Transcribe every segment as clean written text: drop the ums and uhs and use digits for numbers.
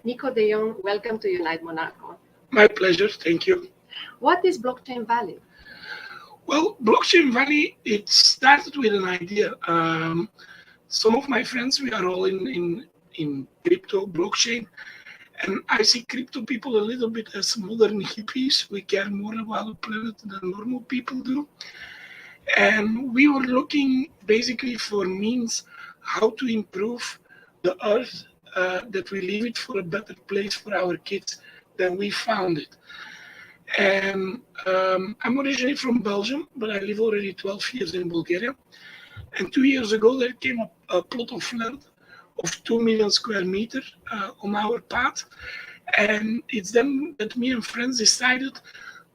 Niko De Jonghe, welcome to Unite Monaco. My pleasure, thank you. What is Blockchain Valley? Well, Blockchain Valley, it started with an idea. Some of my friends, we are all in crypto, blockchain, and I see crypto people a little bit as modern hippies. We care more about the planet than normal people do. And we were looking basically for means how to improve the earth, that we leave it for a better place for our kids than we found it. And I'm originally from Belgium, but I live already 12 years in Bulgaria. And 2 years ago, there came a plot of land of 2 million square meters on our path. And it's then that me and friends decided,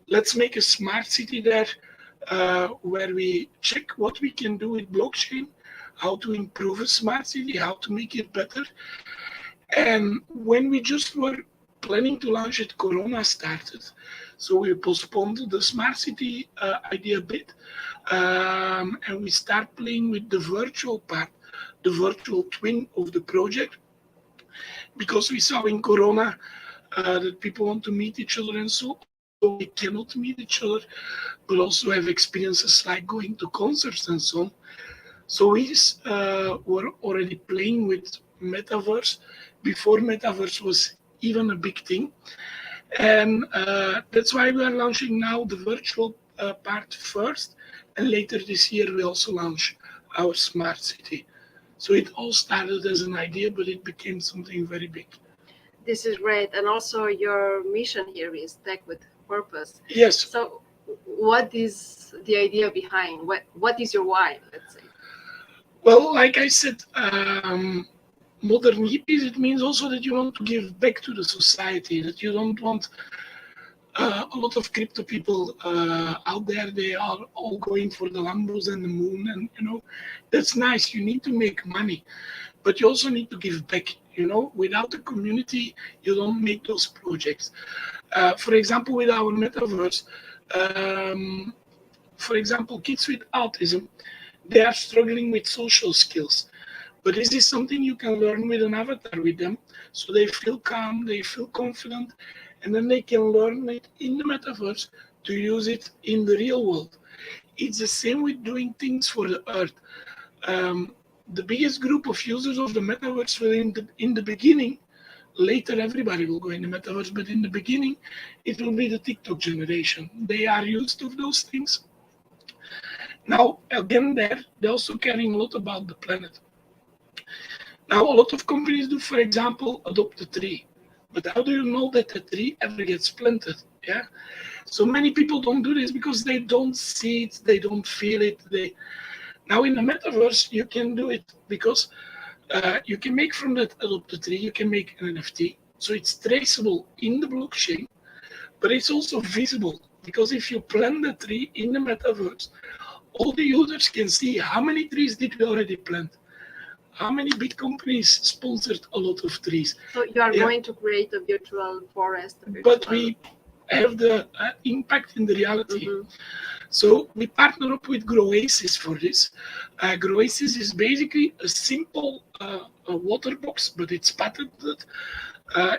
let's make a smart city there, where we check what we can do with blockchain, how to improve a smart city, how to make it better. And when we just were planning to launch it, Corona started. So we postponed the smart city idea a bit. And we start playing with the virtual part, the virtual twin of the project, because we saw in Corona that people want to meet each other, and so we cannot meet each other, but also have experiences like going to concerts and so on. So we were already playing with metaverse before metaverse was even a big thing. And that's why we are launching now the virtual part first. And later this year, we also launch our smart city. So it all started as an idea, but it became something very big. This is great. And also your mission here is tech with purpose. Yes. So what is the idea behind? What is your why, let's say? Well, like I said, modern hippies, it means also that you want to give back to the society, that you don't want a lot of crypto people out there. They are all going for the Lambos and the moon, and that's nice. You need to make money, but you also need to give back. Without the community, you don't make those projects. For example, with our metaverse, for example, kids with autism, they are struggling with social skills. But this is something you can learn with an avatar with them. So they feel calm, they feel confident, and then they can learn it in the metaverse to use it in the real world. It's the same with doing things for the earth. The biggest group of users of the metaverse will in the beginning, later everybody will go in the metaverse, but in the beginning, it will be the TikTok generation. They are used to those things. Now, again, they're also caring a lot about the planet. Now, a lot of companies do, for example, adopt a tree. But how do you know that the tree ever gets planted? Yeah. So many people don't do this because they don't see it, they don't feel it. Now in the metaverse, you can do it because you can make from that adopt a tree, you can make an NFT. So it's traceable in the blockchain, but it's also visible because if you plant the tree in the metaverse, all the users can see how many trees did we already plant. How many big companies sponsored a lot of trees? So you are going to create a virtual forest. But we have the impact in the reality. Mm-hmm. So we partner up with Groasis for this. Groasis is basically a simple a water box, but it's patented.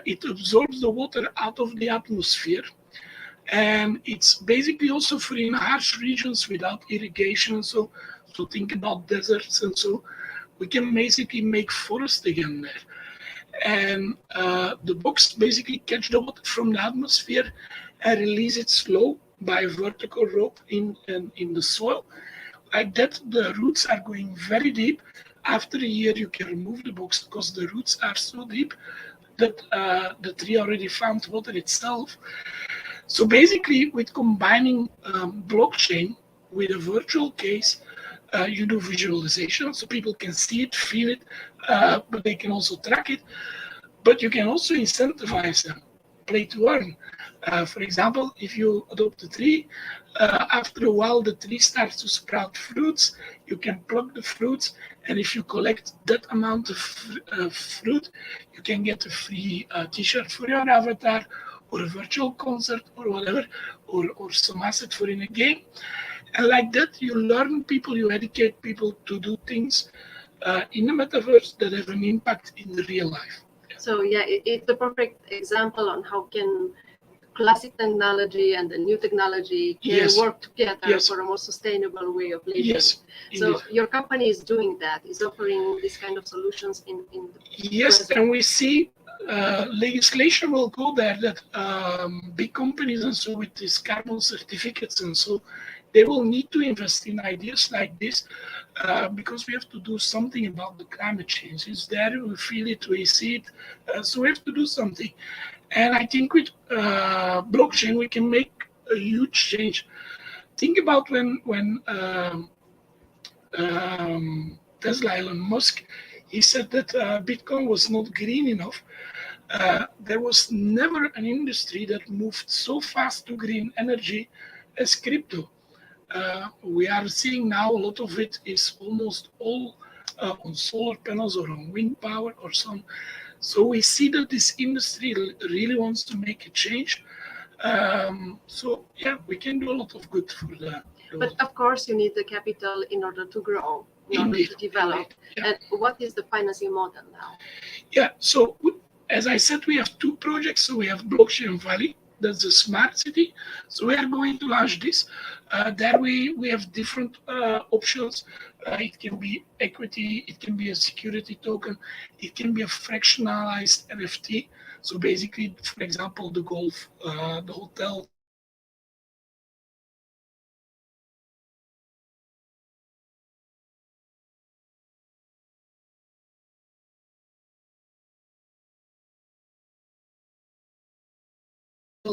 It absorbs the water out of the atmosphere. And it's basically also for in harsh regions without irrigation. So think about deserts and so. We can basically make forest again there. And the box basically catch the water from the atmosphere and release it slow by a vertical rope in the soil. Like that, the roots are going very deep. After a year, you can remove the box because the roots are so deep that the tree already found water itself. So basically, with combining blockchain with a virtual case, you do visualization so people can see it, feel it, but they can also track it. But you can also incentivize them, play to earn. For example, if you adopt a tree, after a while the tree starts to sprout fruits. You can pluck the fruits, and if you collect that amount of fruit, you can get a free T-shirt for your avatar, or a virtual concert, or whatever, or some asset for in a game. And like that, you learn people, you educate people to do things in the metaverse that have an impact in the real life. So yeah, it's a perfect example on how can classic technology and the new technology can work together for a more sustainable way of living. Yes, so your company is doing that, is offering this kind of solutions in the yes, present. and we see legislation will go there that big companies and so with these carbon certificates and so they will need to invest in ideas like this because we have to do something about the climate change. It's there, we feel it, we see it, so we have to do something. And I think with blockchain we can make a huge change. Think about when Tesla, Elon Musk, he said that Bitcoin was not green enough. There was never an industry that moved so fast to green energy as crypto. We are seeing now a lot of it is almost all on solar panels or on wind power or some. So we see that this industry really wants to make a change. So yeah, we can do a lot of good for the. But of course, you need the capital in order to grow, in order to develop. Yeah. And what is the financing model now? Yeah, so as I said, we have two projects. So we have Blockchain Valley, that's a smart city. So we are going to launch this. There we have different options. It can be equity, it can be a security token, it can be a fractionalized NFT. So basically, for example, the golf, the hotel,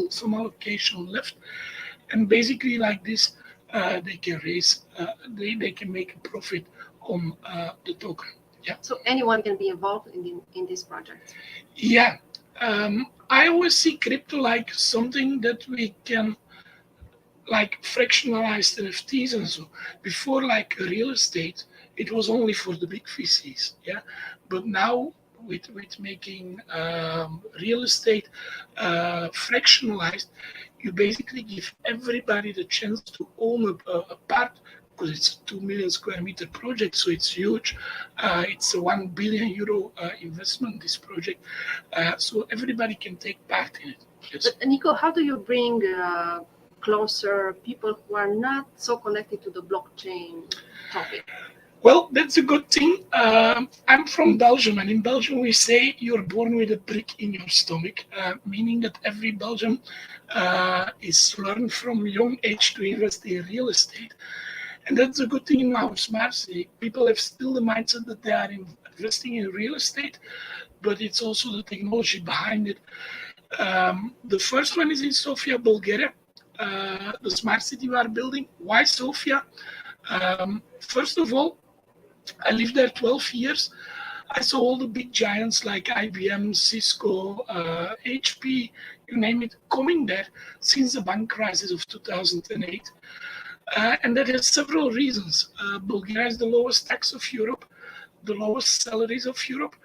some allocation left, and basically like this, they can raise, they can make a profit on the token. Yeah. So anyone can be involved in this project. Yeah. I always see crypto like something that we can like fractionalized NFTs and so. Before, like real estate, it was only for the big VCs. Yeah. But now with making real estate fractionalized, you basically give everybody the chance to own a part, because it's a 2 million square meter project, so it's huge. It's a €1 billion investment, this project. So everybody can take part in it. Yes. But Niko, how do you bring closer people who are not so connected to the blockchain topic? Well, that's a good thing. I'm from Belgium, and in Belgium we say you're born with a brick in your stomach, meaning that every Belgian is learned from young age to invest in real estate. And that's a good thing in our smart city. People have still the mindset that they are investing in real estate, but it's also the technology behind it. The first one is in Sofia, Bulgaria, the smart city we are building. Why Sofia? First of all, I lived there 12 years. I saw all the big giants like IBM, Cisco, HP, you name it, coming there since the bank crisis of 2008. And that has several reasons. Bulgaria is the lowest tax of Europe, the lowest salaries of Europe.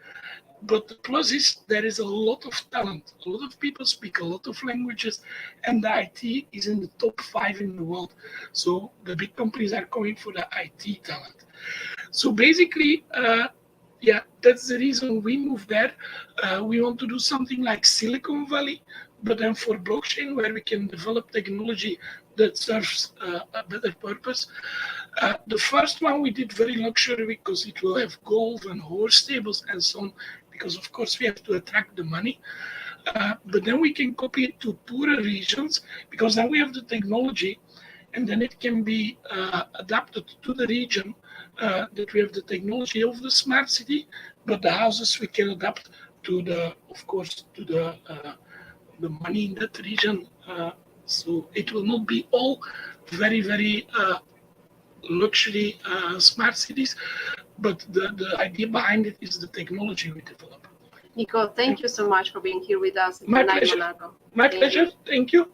But the plus is there is a lot of talent. A lot of people speak a lot of languages, and the IT is in the top 5 in the world. So the big companies are going for the IT talent. So basically, yeah, that's the reason we moved there. We want to do something like Silicon Valley, but then for blockchain, where we can develop technology that serves a better purpose. The first one we did very luxury because it will have golf and horse stables and so on, because of course we have to attract the money. But then we can copy it to poorer regions, because then we have the technology, and then it can be adapted to the region, that we have the technology of the smart city, but the houses we can adapt to the, of course, to the money in that region. So it will not be all very, very luxury smart cities, but the idea behind it is the technology we develop. Niko, thank you so much for being here with us. My pleasure. My pleasure. Thank you.